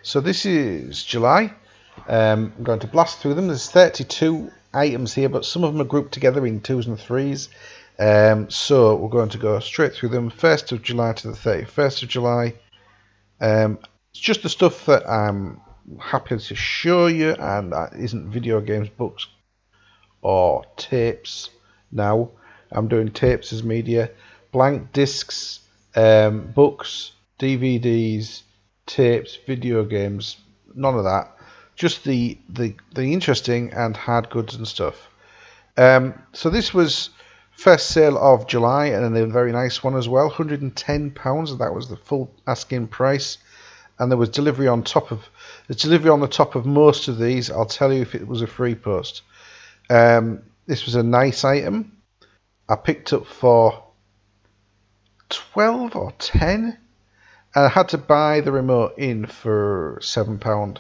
So this is July. I'm going to blast through them. There's 32 items here, but some of them are grouped together in 2s and 3s. So we're going to go straight through them. 1st of July to the 31st of July. It's just the stuff that I'm happy to show you, and that isn't video games, books, or tapes. Now I'm doing tapes as media, blank discs, books, DVDs, tapes, video games, none of that. Just the interesting and hard goods and stuff. So this was first sale of July, and then a very nice one as well, £110. That was the full asking price, and there was delivery on top of the top of most of these. I'll tell you if it was a free post. This was a nice item. I picked up for 12 or 10, and I had to buy the remote in for £7.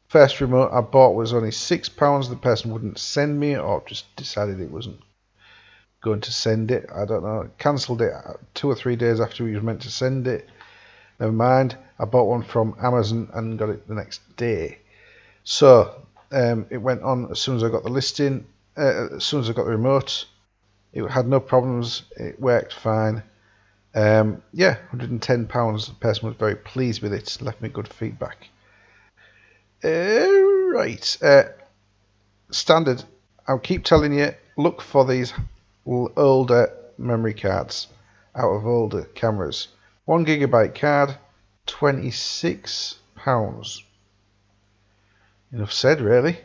First remote I bought was only £6. The person wouldn't send me, or just decided it wasn't going to send it. I don't know. Cancelled it 2 or 3 days after he was meant to send it. Never mind. I bought one from Amazon and got it the next day. So it went on as soon as I got the listing. As soon as I got the remote, it had no problems. It worked fine. Yeah, £110. The person was very pleased with it. Left me good feedback. Right. Standard. I'll keep telling you, look for these older memory cards out of older cameras. 1 GB card, £26. Enough said, really.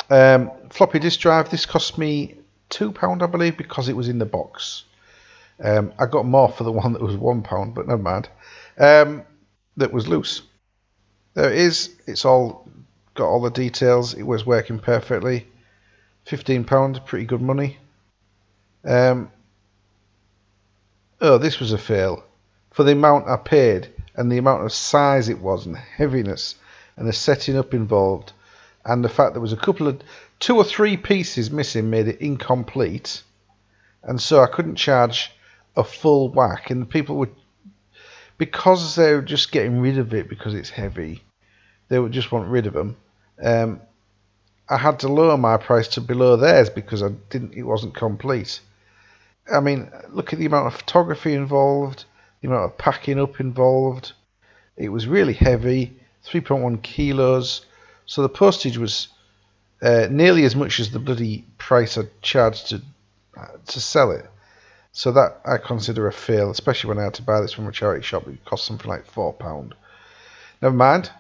Floppy disk drive. This cost me £2, I believe, because it was in the box. I got more for the one that was £1, but never mind. That was loose. There it is. It's all got all the details. It was working perfectly. £15, pretty good money. Oh, this was a fail. For the amount I paid and the amount of size it was and heaviness and the setting up involved, and the fact there was a couple of 2 or 3 pieces missing made it incomplete, and so I couldn't charge a full whack, and the people would, because they were just getting rid of it because it's heavy, they would just want rid of them. I had to lower my price to below theirs because it wasn't complete. I mean, look at the amount of photography involved, the amount of packing up involved. It was really heavy, 3.1 kilos. So the postage was nearly as much as the bloody price I charged to sell it. So that I consider a fail, especially when I had to buy this from a charity shop. It cost something like £4. Never mind,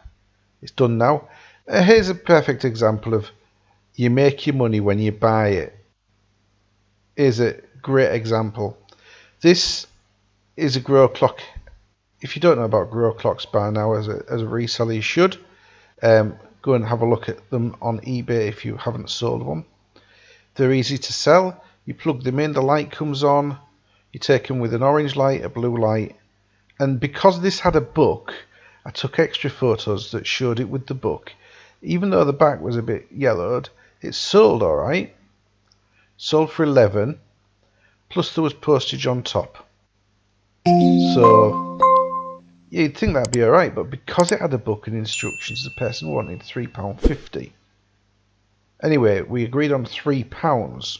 it's done now. Here's a perfect example of you make your money when you buy it. Here's a great example. This is a grow clock. If you don't know about grow clocks by now, as a reseller, you should. Go and have a look at them on eBay if you haven't sold one. They're easy to sell. You plug them in, the light comes on. You take them with an orange light, a blue light. And because this had a book, I took extra photos that showed it with the book. Even though the back was a bit yellowed, it sold alright. Sold for 11, plus there was postage on top. So you'd think that'd be alright, but because it had a book and instructions, the person wanted £3.50. Anyway, we agreed on £3.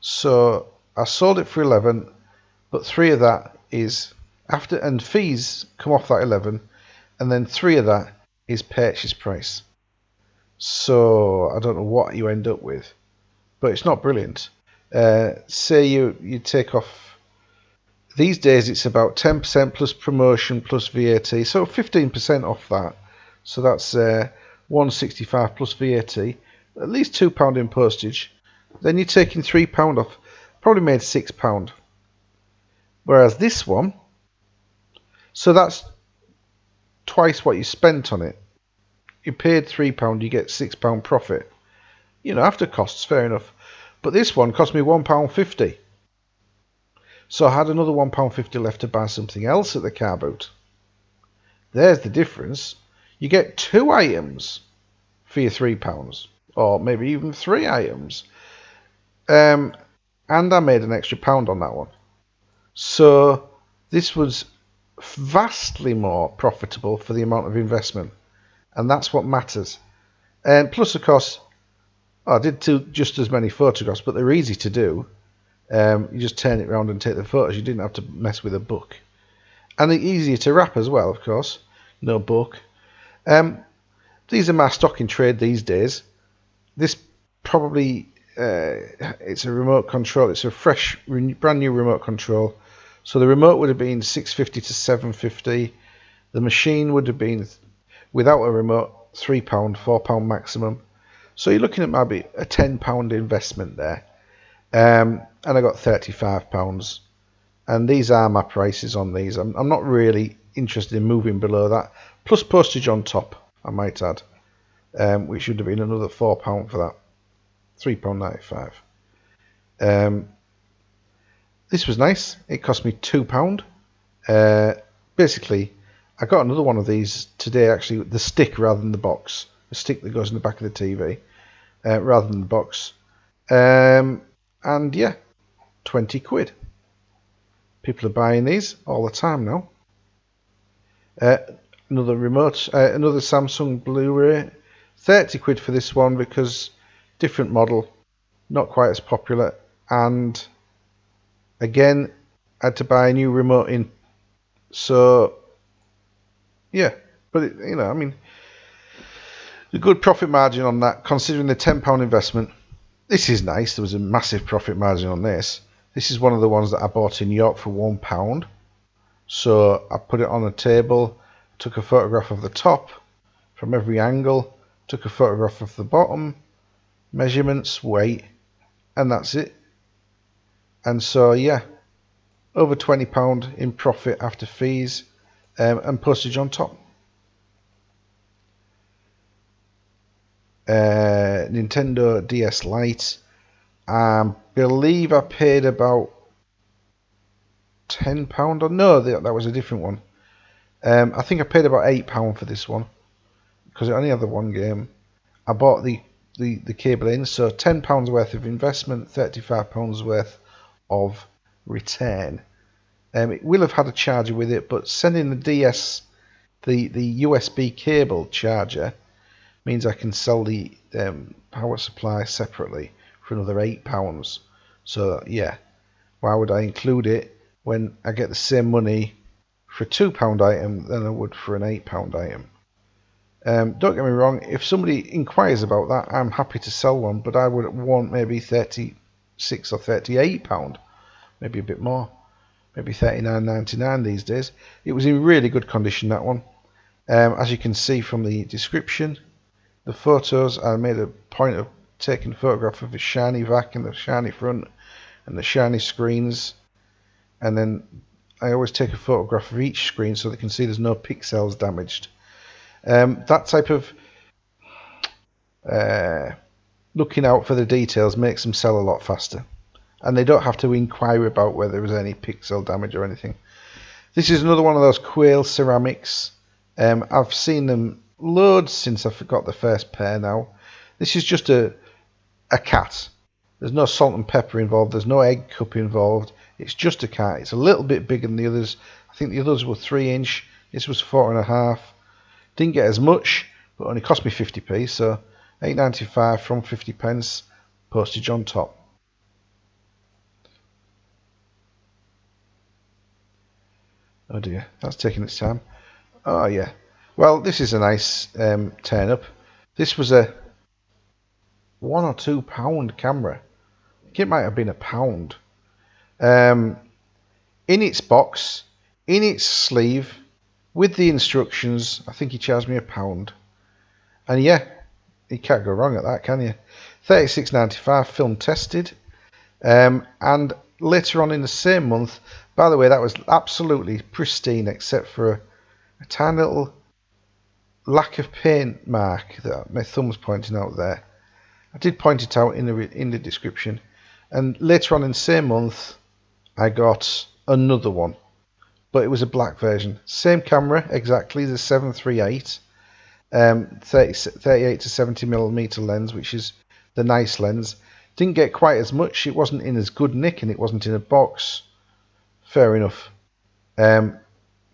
So I sold it for 11, but 3 of that is after, and fees come off that 11, and then 3 of that is purchase price. So I don't know what you end up with, but it's not brilliant. Say you take off, these days it's about 10% plus promotion plus VAT, so 15% off that. So that's £165 plus VAT, at least £2 in postage. Then you're taking £3 off, probably made £6. Whereas this one, so that's twice what you spent on it. You paid £3, you get £6 profit. You know, after costs, fair enough. But this one cost me £1.50. So I had another £1.50 left to buy something else at the car boot. There's the difference. You get 2 items for your £3, or maybe even 3 items. And I made an extra £1 on that one. So this was vastly more profitable for the amount of investment, and that's what matters. And plus, of course, I did just as many photographs, but they're easy to do. You just turn it around and take the photos. You didn't have to mess with a book, and they're easier to wrap as well. Of course, no book. These are my stock in trade these days. This probably it's a remote control. It's a fresh, brand new remote control. So the remote would have been $650 to $750. The machine would have been, without a remote, £3, £4 maximum. So you're looking at maybe a £10 investment there. And I got £35. And these are my prices on these. I'm not really interested in moving below that. Plus postage on top, I might add. Which should have been another £4 for that. £3.95. This was nice. It cost me £2. Basically, I got another one of these today, actually, the stick rather than the box. The stick that goes in the back of the TV rather than the box. And yeah, 20 quid. People are buying these all the time now. Another remote, another Samsung Blu-ray. 30 quid for this one because different model, not quite as popular, and again I had to buy a new remote in. So yeah, but I mean, a good profit margin on that considering the £10 investment. This is nice. There was a massive profit margin on this. This is one of the ones that I bought in York for £1. So I put it on a table, took a photograph of the top from every angle, took a photograph of the bottom, measurements, weight, and that's it. And so yeah, over £20 in profit after fees and postage on top. Nintendo DS Lite. I believe I paid about £10 or no, that was a different one. I think I paid about £8 for this one because it only had the one game. I bought the cable in, so £10 worth of investment, £35 worth of return. It will have had a charger with it, but sending the DS, the USB cable charger, means I can sell the power supply separately for another £8. So yeah, why would I include it when I get the same money for a £2 item than I would for an £8 item? Don't get me wrong, if somebody inquires about that, I'm happy to sell one, but I would want maybe £36 or £38, maybe a bit more, maybe £39.99 these days. It was in really good condition, that one. As you can see from the description, the photos, I made a point of taking a photograph of a shiny vac and the shiny front and the shiny screens, and then I always take a photograph of each screen so they can see there's no pixels damaged. That type of looking out for the details makes them sell a lot faster, and they don't have to inquire about whether there was any pixel damage or anything. This is another one of those quail ceramics. I've seen them loads since I got the first pair now. This is just a cat. There's no salt and pepper involved. There's no egg cup involved. It's just a cat. It's a little bit bigger than the others. I think the others were 3-inch. This was 4.5. Didn't get as much, but only cost me 50p. So £8.95 from 50p, postage on top. Oh dear, that's taking its time. Oh yeah. Well, this is a nice turn up. This was a £1 or £2 camera. I think it might have been £1. In its box, in its sleeve, with the instructions, I think he charged me £1. And yeah, you can't go wrong at that, can you? £36.95, film tested. And later on in the same month, by the way, that was absolutely pristine except for a tiny little lack of paint mark that my thumb's pointing out there. I did point it out in the description. And later on in the same month, I got another one, but it was a black version. Same camera, exactly, the 738, 38 to 70mm lens, which is the nice lens. Didn't get quite as much. It wasn't in as good nick, and it wasn't in a box. Fair enough.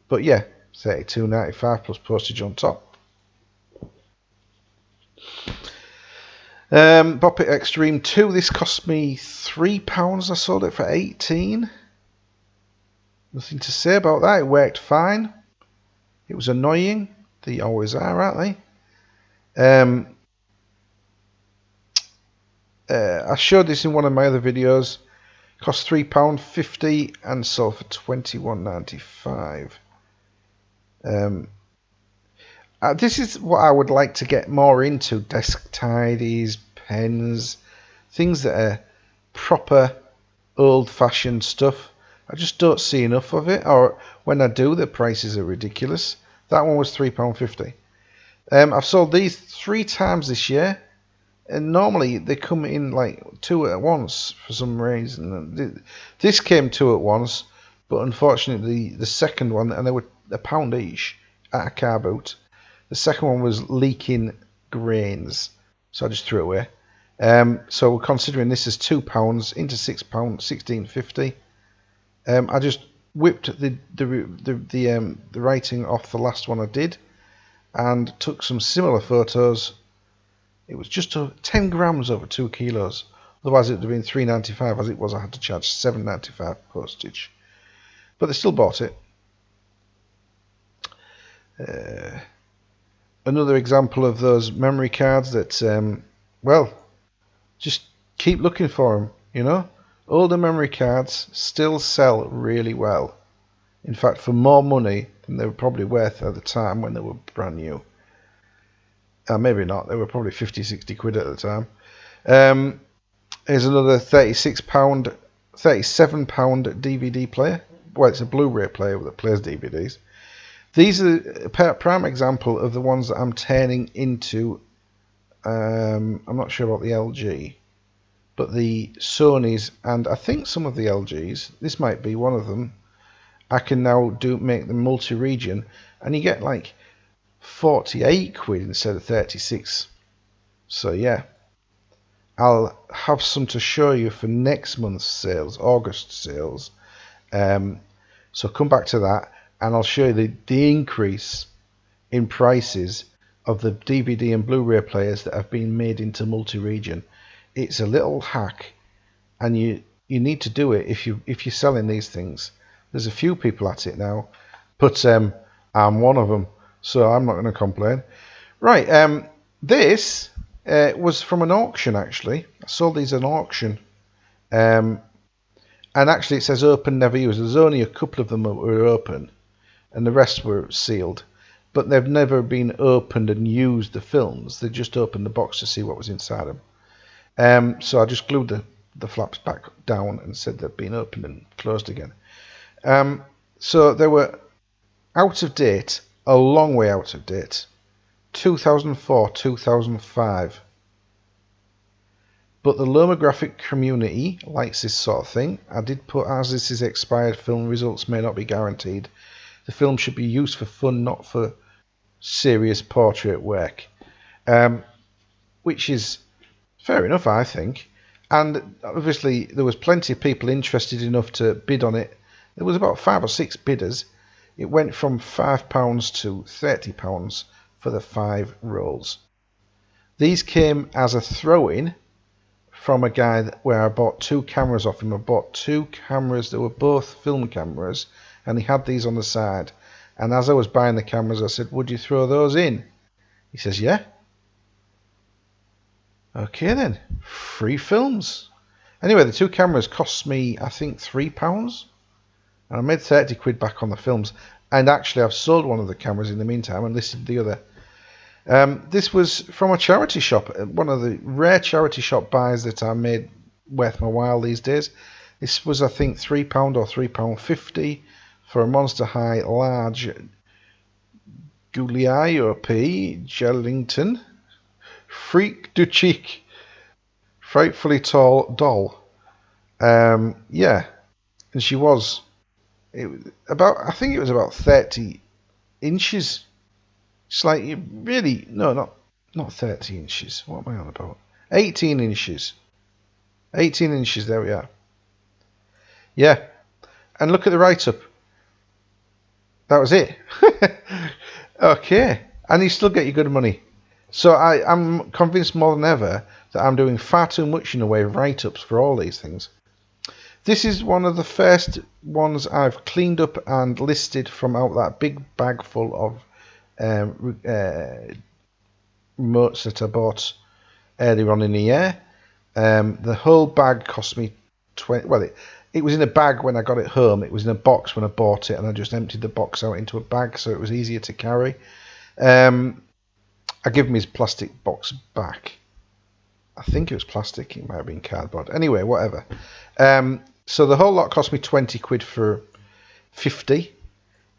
But yeah, £32.95 plus postage on top. Bop It Extreme 2. This cost me £3. I sold it for 18. Nothing to say about that. It worked fine. It was annoying. They always are, aren't they? I showed this in one of my other videos. Cost £3.50 and sold for £21.95. This is what I would like to get more into. Desk tidies, pens, things that are proper old-fashioned stuff. I just don't see enough of it, or when I do, the prices are ridiculous. That one was £3.50. I've sold these 3 times this year, and normally they come in like 2 at once for some reason. This came 2 at once, but unfortunately the second one, and they were £1 each at a car boot. The second one was leaking grains, so I just threw it away. So we're considering this as £2 into £6, £16.50. I just whipped the writing off the last one I did, and took some similar photos. It was just 10 grams over 2 kilos. Otherwise, it would have been £3.95. As it was, I had to charge £7.95 postage. But they still bought it. Another example of those memory cards that, well, just keep looking for them, you know. Older memory cards still sell really well. In fact, for more money than they were probably worth at the time when they were brand new. Maybe not. They were probably 50, 60 quid at the time. Here's another £37 DVD player. Well, it's a Blu-ray player that plays DVDs. These are a prime example of the ones that I'm turning into. I'm not sure about the LG, but the Sonys, and I think some of the LGs. This might be one of them. I can now make them multi-region, and you get like 48 quid instead of 36. So yeah, I'll have some to show you for next month's sales, August sales. So come back to that, and I'll show you the increase in prices of the DVD and Blu-ray players that have been made into multi-region. It's a little hack, and you need to do it if you're selling these things. There's a few people at it now, but I'm one of them, so I'm not going to complain. Right, this was from an auction, actually. I sold these at an auction. And actually it says open, never used. There's only a couple of them that were open, and the rest were sealed. But they've never been opened and used, the films. They just opened the box to see what was inside them. So I just glued the flaps back down and said they'd been opened and closed again. So they were out of date, a long way out of date. 2004, 2005. But the lomographic community likes this sort of thing. I did put, as this is expired film, results may not be guaranteed. The film should be used for fun, not for serious portrait work. Which is fair enough, I think. And obviously there was plenty of people interested enough to bid on it. There was about 5 or 6 bidders. It went from £5 to £30 for the 5 rolls. These came as a throw-in from a guy where I bought 2 cameras off him. I bought 2 cameras that were both film cameras, and he had these on the side. And as I was buying the cameras, I said, would you throw those in? He says, yeah. Okay then, free films. Anyway, the 2 cameras cost me, I think, £3. And I made 30 quid back on the films. And actually, I've sold one of the cameras in the meantime and listed the other. This was from a charity shop, one of the rare charity shop buys that I made worth my while these days. This was, I think, £3 or £3.50 for a Monster High large Guglielmo Jellington Freak du Cheek frightfully tall doll. Yeah, and she was I think it was about 30 inches. It's like, really, no, not 30 inches. What am I on about? 18 inches. 18 inches, there we are. Yeah. And look at the write-up. That was it. Okay. And you still get your good money. So I'm convinced more than ever that I'm doing far too much in the way of write-ups for all these things. This is one of the first ones I've cleaned up and listed from out that big bag full of remotes that I bought earlier on in the year. The whole bag cost me 20. Well, it was in a bag when I got it home. It was in a box when I bought it, and I just emptied the box out into a bag so it was easier to carry. I give him his plastic box back. I think it was plastic. It might have been cardboard. Anyway, whatever. So the whole lot cost me 20 quid for 50.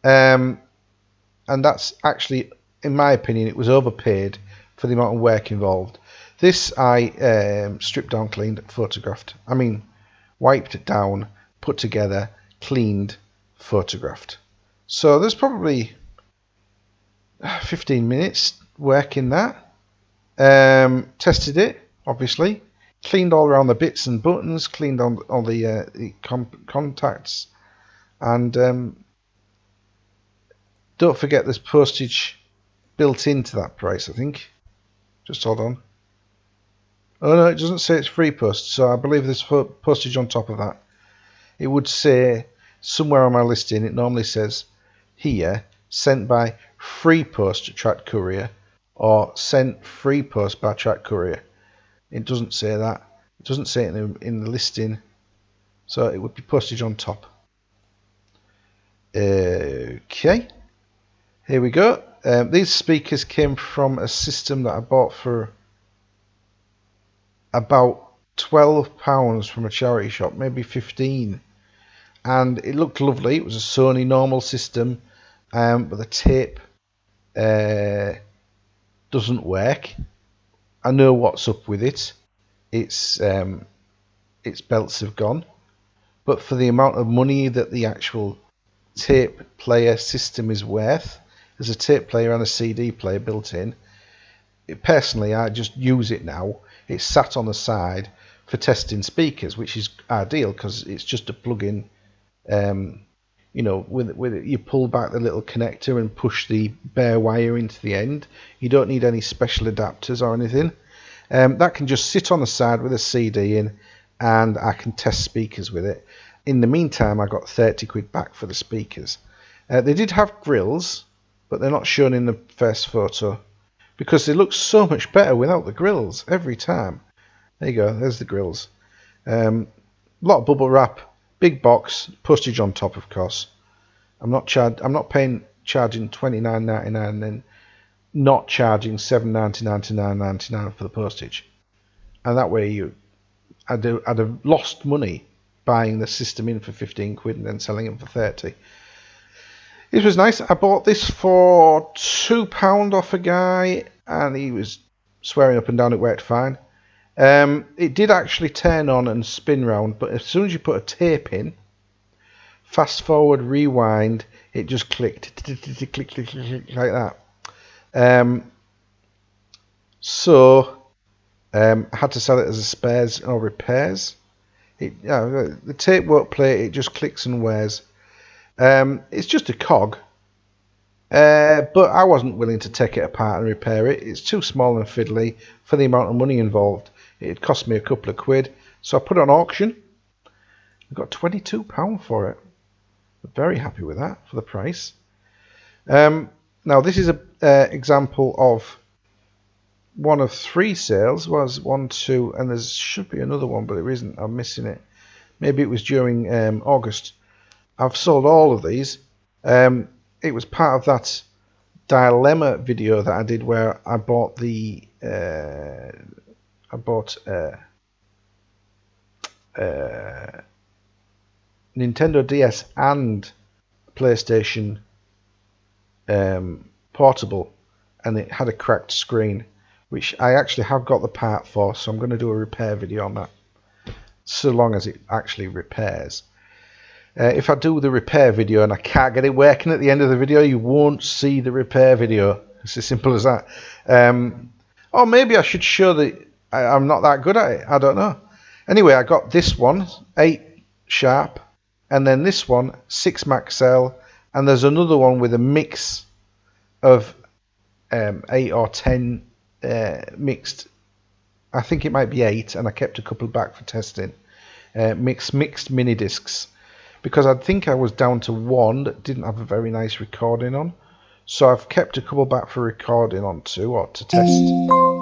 And that's actually, in my opinion, it was overpaid for the amount of work involved. This I stripped down, cleaned, photographed. I mean, wiped it down, put together, cleaned, photographed. So there's probably 15 minutes work in that. Tested it, obviously. Cleaned all around the bits and buttons, cleaned on all the contacts. And don't forget there's postage built into that price, I think. Just hold on. Oh no, it doesn't say it's free post, so I believe there's postage on top of that. It would say somewhere on my listing, it normally says here, sent by free post track courier, or sent free post by track courier. It doesn't say that. It doesn't say it in the listing, so it would be postage on top. Okay, here we go. These speakers came from a system that I bought for about £12 from a charity shop, maybe 15, and it looked lovely. It was a Sony normal system, but the tape doesn't work. I know what's up with it. Its belts have gone, but for the amount of money that the actual tape player system is worth, there's a tape player and a CD player built in. Personally, I just use it now. It's sat on the side for testing speakers, which is ideal because it's just a plug-in. You know, with it, you pull back the little connector and push the bare wire into the end. You don't need any special adapters or anything. That can just sit on the side with a CD in, and I can test speakers with it. In the meantime, I got 30 quid back for the speakers. They did have grills, but they're not shown in the first photo because they look so much better without the grills every time. There you go, there's the grills. Lot of bubble wrap, big box, postage on top, of course. I'm not charging $29.99 and then not charging $7.99 to $9.99 for the postage. And that way I'd have lost money buying the system in for 15 quid and then selling it for 30. It was nice. I bought this for £2 off a guy, and he was swearing up and down it worked fine. It did actually turn on and spin round, but as soon as you put a tape in, fast forward, rewind, it just clicked, click, click, click, like that. So I had to sell it as a spares or repairs. The tape won't play, it just clicks and wears. It's just a cog, but I wasn't willing to take it apart and repair it. It's too small and fiddly for the amount of money involved. It cost me a couple of quid, so I put it on auction. I got £22 for it. I'm very happy with that for the price. Now this is an example of one of 3 sales. Was 1, 2, and there should be another one, but there isn't. I'm missing it. Maybe it was during August. I've sold all of these. It was part of that dilemma video that I did where I bought Nintendo DS and PlayStation Portable, and it had a cracked screen, which I actually have got the part for, so I'm going to do a repair video on that, so long as it actually repairs. If I do the repair video and I can't get it working at the end of the video, you won't see the repair video. It's as simple as that. Or maybe I should show that I'm not that good at it. I don't know. Anyway, I got this one, 8 sharp, and then this one, 6 Maxell, and there's another one with a mix of 8 or 10 mixed. I think it might be 8, and I kept a couple back for testing. Mixed mini discs, because I think I was down to one that didn't have a very nice recording on. So I've kept a couple back for recording onto, or to test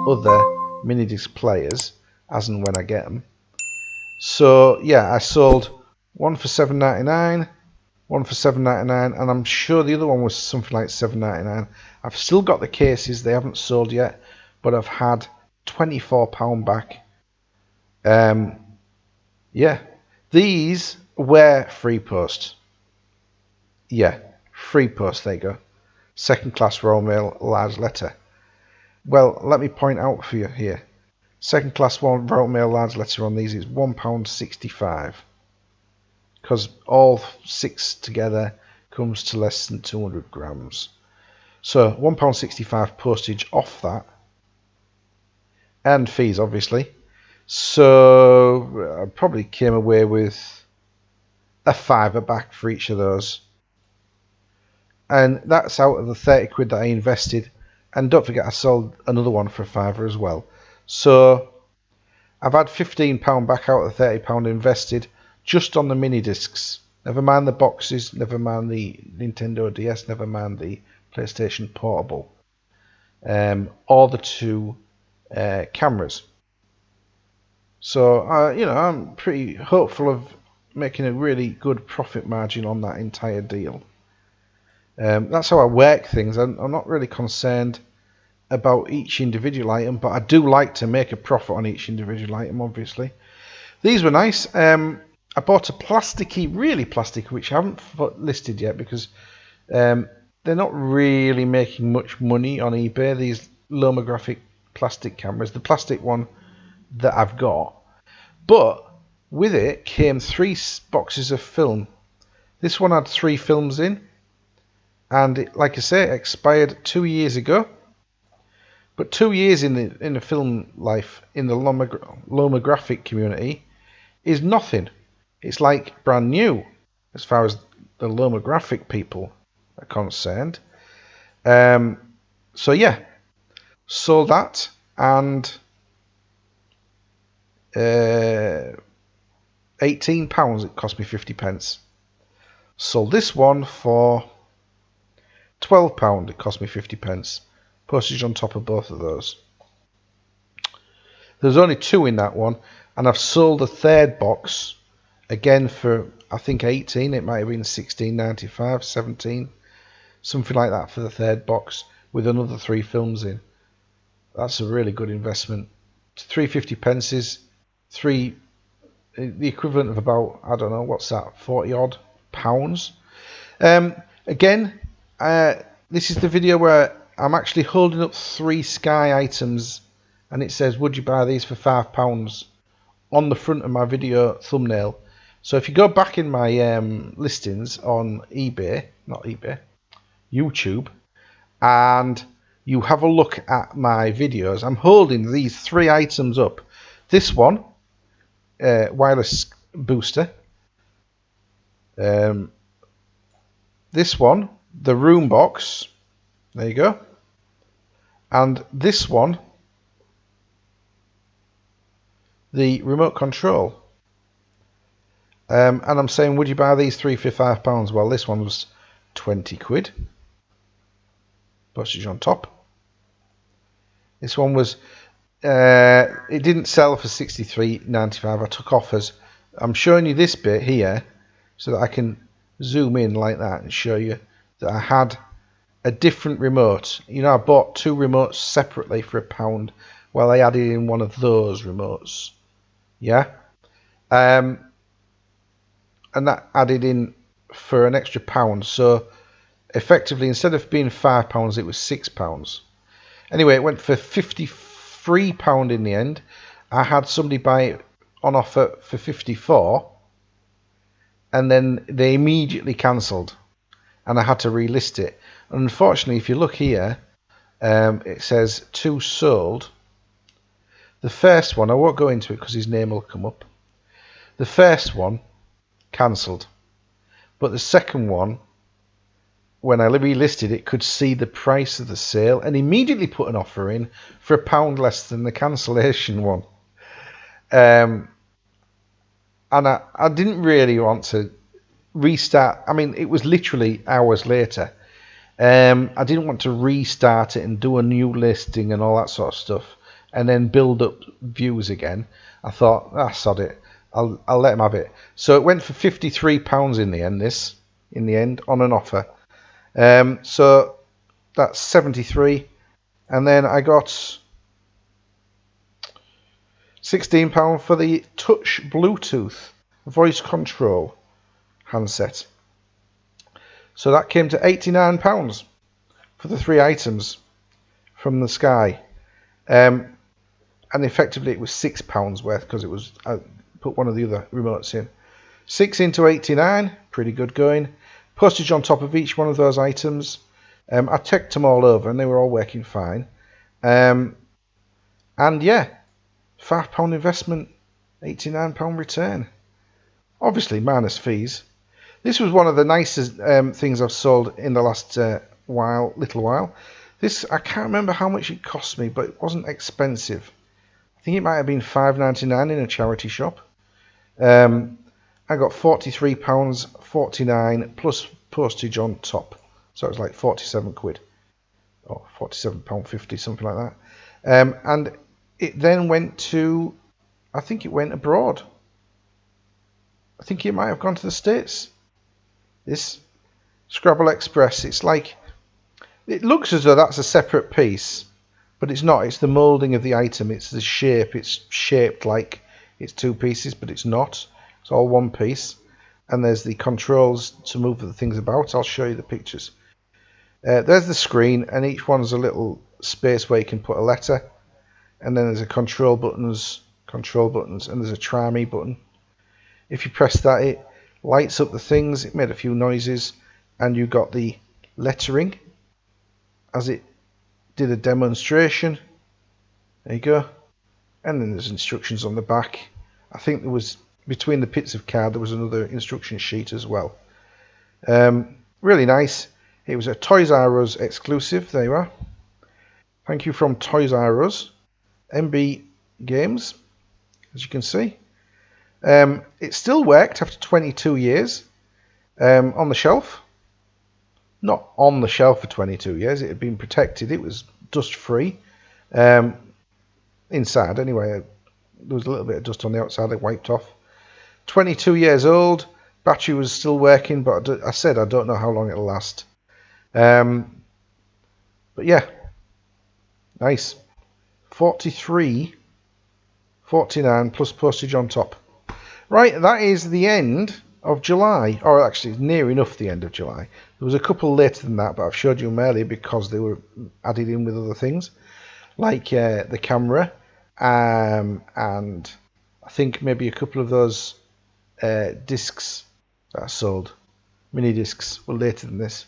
other mini disc players as and when I get them. So yeah, I sold one for $7.99, one for $7.99, and I'm sure the other one was something like $7.99. I've still got the cases; they haven't sold yet, but I've had £24 back. Yeah, these were free post. Yeah, free post. There you go. Second class Royal Mail, large letter. Well, let me point out for you here. Second class Royal Mail large letter on these is £1.65, because all 6 together comes to less than 200 grams. So £1.65 postage off that, and fees obviously. So I probably came away with a £5 back for each of those, and that's out of the 30 quid that I invested. And don't forget, I sold another one for a £5 as well. So I've had £15 back out of the £30 invested just on the mini discs. Never mind the boxes, never mind the Nintendo DS, never mind the PlayStation Portable, or the 2 cameras. So I'm pretty hopeful of making a really good profit margin on that entire deal. That's how I work things. I'm not really concerned about each individual item, but I do like to make a profit on each individual item, obviously. These were nice. I bought a plasticky, really plasticky, which I haven't listed yet because they're not really making much money on eBay, these lomographic plastic cameras. The plastic one that I've got, but with it came 3 boxes of film. This one had 3 films in, and it, like I say, expired 2 years ago. But 2 years in the film life in the lomographic community is nothing. It's like brand new as far as the lomographic people are concerned. So yeah, sold that, and £18. It cost me 50p. Sold this one for £12. It cost me 50p. Postage on top of both of those. There's only 2 in that one, and I've sold the 3rd box again for I think 18. It might have been 16.95, 17, something like that for the 3rd box with another 3 films in. That's a really good investment. 3.50 is the equivalent of about, I don't know, what's that, 40 odd pounds. Again, this is the video where I'm actually holding up 3 Sky items, and it says, would you buy these for £5 on the front of my video thumbnail. So if you go back in my listings on YouTube, and you have a look at my videos, I'm holding these 3 items up. This one, wireless booster. This one, the room box. There you go. And this one, the remote control. And I'm saying, would you buy these 3 for £5? Well, this one was 20 quid. Postage on top. This one was, it didn't sell for $63.95. I took offers. I'm showing you this bit here so that I can zoom in like that and show you that I had a different remote. You know, I bought 2 remotes separately for £1. Well, I added in one of those remotes. Yeah. And that added in for an extra £1. So effectively, instead of being £5, it was £6. Anyway, it went for £53 in the end. I had somebody buy it on offer for 54, and then they immediately cancelled, and I had to relist it. And unfortunately, if you look here, it says 2 sold. The first one, I won't go into it because his name will come up. The first one cancelled, but the second one when I relisted it, could see the price of the sale and immediately put an offer in for £1 less than the cancellation one. And I didn't really want to restart. I mean, it was literally hours later. I didn't want to restart it and do a new listing and all that sort of stuff and then build up views again. I thought, sod it. I'll let him have it. So it went for £53 in the end on an offer. So that's 73, and then I got £16 for the Touch Bluetooth voice control handset. So that came to £89 for the 3 items from the Sky. And effectively it was £6 worth because it was, I put one of the other remotes in. 6 into 89, pretty good going. Postage on top of each one of those items. I checked them all over and they were all working fine. And yeah, £5 investment, £89 return. Obviously minus fees. This was one of the nicest things I've sold in the last little while. This, I can't remember how much it cost me, but it wasn't expensive. I think it might have been £5.99 in a charity shop. I got £43.49 plus postage on top. So it was like 47 quid. Or £47.50, something like that. And it then went to, I think it went abroad. I think it might have gone to the States. This Scrabble Express, it's like, it looks as though that's a separate piece, but it's not. It's the moulding of the item. It's the shape. It's shaped like it's 2 pieces, but it's not. It's all one piece. And there's the controls to move the things about. I'll show you the pictures. There's the screen, and each one's a little space where you can put a letter. And then there's a control buttons, and there's a try me button. If you press that, it lights up the things. It made a few noises, and you got the lettering as it did a demonstration. There you go. And then there's instructions on the back. I think there was, between the bits of card, there was another instruction sheet as well. Really nice. It was a Toys R Us exclusive. There you are. Thank you from Toys R Us. MB Games, as you can see. It still worked after 22 years on the shelf. Not on the shelf for 22 years. It had been protected. It was dust free. Inside anyway. There was a little bit of dust on the outside. It wiped off. 22 years old. Battery was still working, but I said I don't know how long it'll last. But yeah, nice. 43.49 plus postage on top. Right, that is the end of July, or actually it's near enough the end of July. There was a couple later than that, but I've showed you them earlier because they were added in with other things, like the camera, and I think maybe a couple of those discs that I sold, mini discs, were later than this.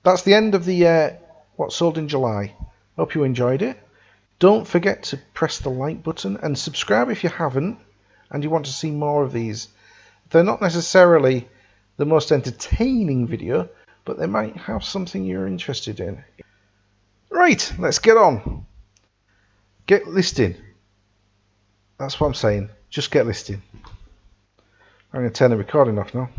That's the end of the what sold in July. Hope you enjoyed it. Don't forget to press the like button and subscribe if you haven't and you want to see more of these. They're not necessarily the most entertaining video, but they might have something you're interested in. Right, let's get on. Get listing. That's what I'm saying. Just get listing. I'm going to turn the recording off now.